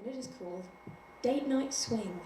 it is called Date Night Swing.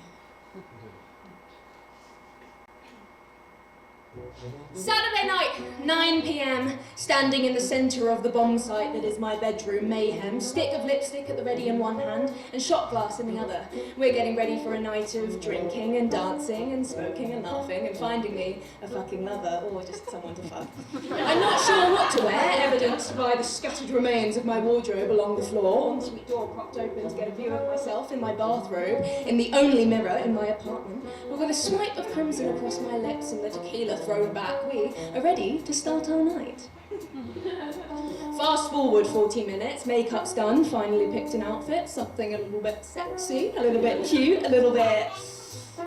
Saturday night, 9 p.m, standing in the centre of the bomb site that is my bedroom mayhem, stick of lipstick at the ready in one hand and shot glass in the other. We're getting ready for a night of drinking and dancing and smoking and laughing and finding me a fucking lover or just someone to fuck. I'm not sure what to wear, evidenced by the scattered remains of my wardrobe along the floor, ensuite door propped open to get a view of myself in my bathrobe, in the only mirror in my apartment, but with a swipe of crimson across my lips and the tequila thrown back, we are ready to start our night. Fast forward 40 minutes, makeup's done, finally picked an outfit, something a little bit sexy, a little bit cute, a little bit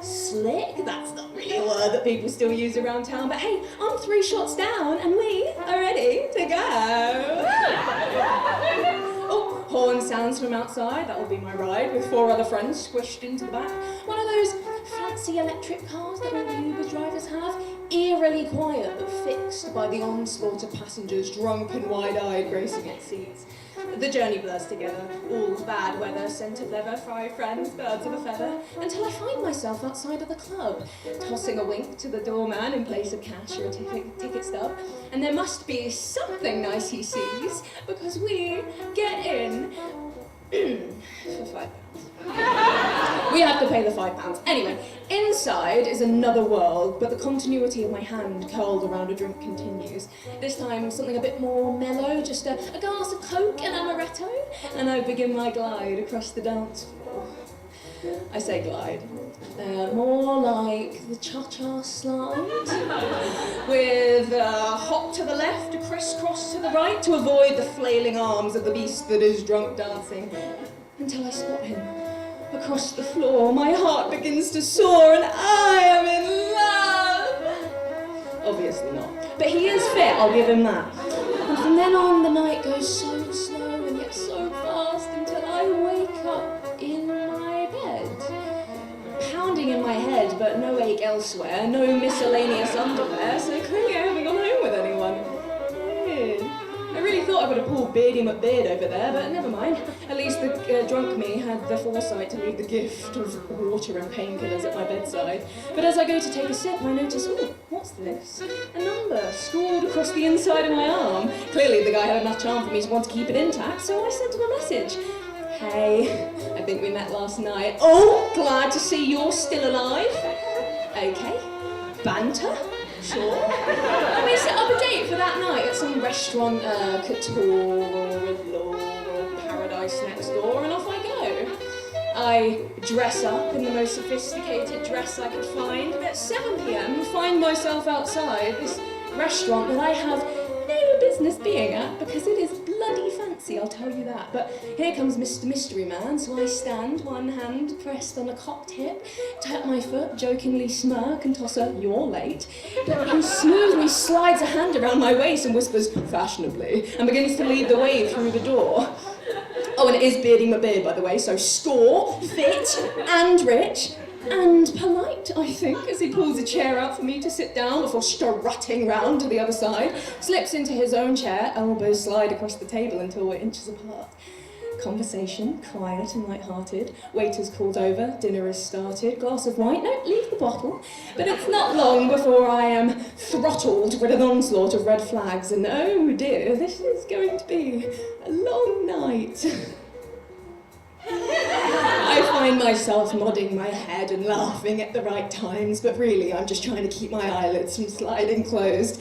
slick. That's not really a word that people still use around town, but hey, I'm 3 shots down and we are ready to go. Oh, horn sounds from outside, that will be my ride, with 4 other friends squished into the back. One of those fancy electric cars that all the Uber drivers have, eerily quiet but fixed by the onslaught of passengers, drunk and wide-eyed, racing its seats. The journey blurs together, all bad weather, scent of leather, 5 friends, birds of a feather, until I find myself outside of the club, tossing a wink to the doorman in place of cash or a ticket stub, and there must be something nice he sees, because we get in for £5. We have to pay the £5. Anyway, inside is another world, but the continuity of my hand curled around a drink continues. This time, something a bit more mellow, just a glass of Coke and amaretto, and I begin my glide across the dance floor. I say glide. More like the cha-cha slide, with a hop to the left, a crisscross to the right, to avoid the flailing arms of the beast that is drunk dancing, until I spot him. Across the floor, my heart begins to soar and I am in love! Obviously not. But he is fit, I'll give him that. And from then on, the night goes so slow and yet so fast until I wake up in my bed. Pounding in my head, but no ache elsewhere, no miscellaneous underwear, so clearly I haven't gone home with anyone. Weird. I really thought I would have pulled Beardy McBeard over there, but never mind. At least the drunk me had the foresight to leave the gift of water and painkillers at my bedside. But as I go to take a sip, I notice, oh, what's this? A number scrawled across the inside of my arm. Clearly the guy had enough charm for me to want to keep it intact, so I sent him a message. Hey, I think we met last night. Oh, glad to see you're still alive. Okay, banter. Sure. And we set up a date for that night at some restaurant, couture or paradise next door, and off I go. I dress up in the most sophisticated dress I could find, and at 7 p.m. find myself outside this restaurant that I have no business being at because it is bloody fancy, I'll tell you that. But here comes Mr. Mystery Man, so I stand, one hand pressed on a cocked hip, tap my foot, jokingly smirk and toss a "you're late." But he smoothly slides a hand around my waist and whispers fashionably and begins to lead the way through the door. Oh, and it is Beardy McBeard, by the way, so score, fit and rich. And polite, I think, as he pulls a chair out for me to sit down before strutting round to the other side, slips into his own chair, elbows slide across the table until we're inches apart. Conversation, quiet and light-hearted. Waiter's called over, dinner is started, glass of wine, no, leave the bottle. But it's not long before I am throttled with an onslaught of red flags, and oh dear, this is going to be a long night. I find myself nodding my head and laughing at the right times, but really I'm just trying to keep my eyelids from sliding closed.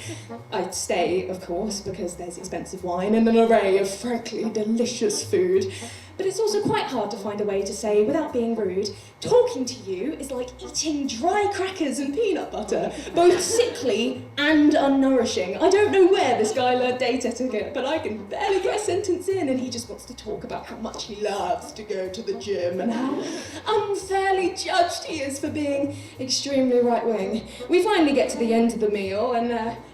I stay, of course, because there's expensive wine and an array of frankly delicious food. But it's also quite hard to find a way to say, without being rude, talking to you is like eating dry crackers and peanut butter, both sickly and unnourishing. I don't know where this guy learned date etiquette, but I can barely get a sentence in, and he just wants to talk about how much he loves to go to the gym and how unfairly judged he is for being extremely right-wing. We finally get to the end of the meal, and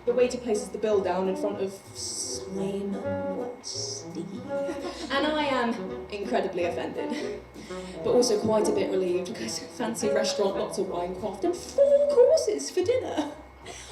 the waiter places the bill down in front of Slayman Steve. And I am incredibly offended, but also quite a bit relieved because fancy restaurant, lots of wine quaffed, and 4 courses for dinner.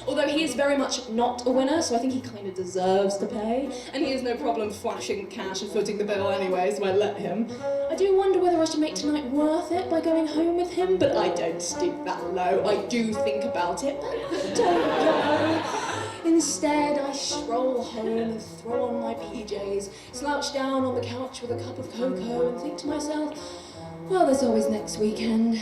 Although he is very much not a winner, so I think he kind of deserves to pay. And he has no problem flashing cash and footing the bill anyway, so I let him. I do wonder whether I should make tonight worth it by going home with him, but I don't stoop that low. I do think about it, but I don't go. Instead, I stroll home and throw on my PJs, slouch down on the couch with a cup of cocoa and think to myself, well, there's always next weekend.